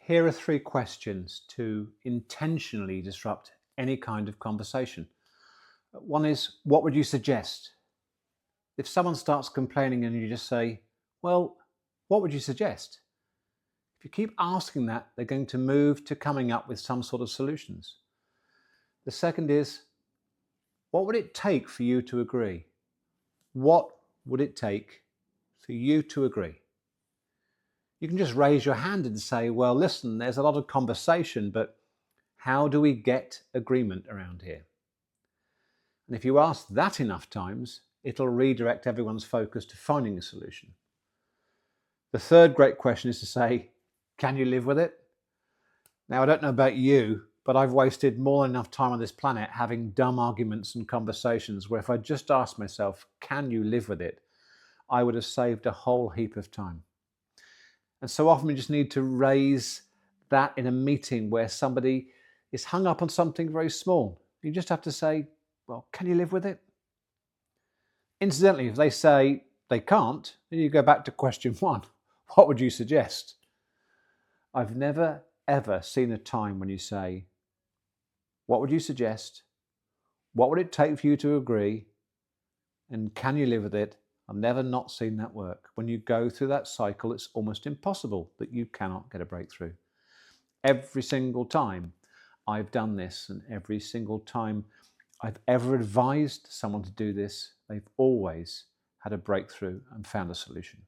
Here are 3 questions to intentionally disrupt any kind of conversation. One is, what would you suggest? If someone starts complaining and you just say, well, what would you suggest? If you keep asking that, they're going to move to coming up with some sort of solutions. The second is, what would it take for you to agree? What would it take for you to agree? You can just raise your hand and say, well, listen, there's a lot of conversation, but how do we get agreement around here? And if you ask that enough times, it'll redirect everyone's focus to finding a solution. The third great question is to say, can you live with it? Now, I don't know about you, but I've wasted more than enough time on this planet having dumb arguments and conversations where if I just asked myself, can you live with it? I would have saved a whole heap of time. And so often we just need to raise that in a meeting where somebody is hung up on something very small. You just have to say, well, can you live with it? Incidentally, if they say they can't, then you go back to question 1. What would you suggest? I've never, ever seen a time when you say, what would you suggest? What would it take for you to agree? And can you live with it? I've never not seen that work. When you go through that cycle, it's almost impossible that you cannot get a breakthrough. Every single time I've done this, and every single time I've ever advised someone to do this, they've always had a breakthrough and found a solution.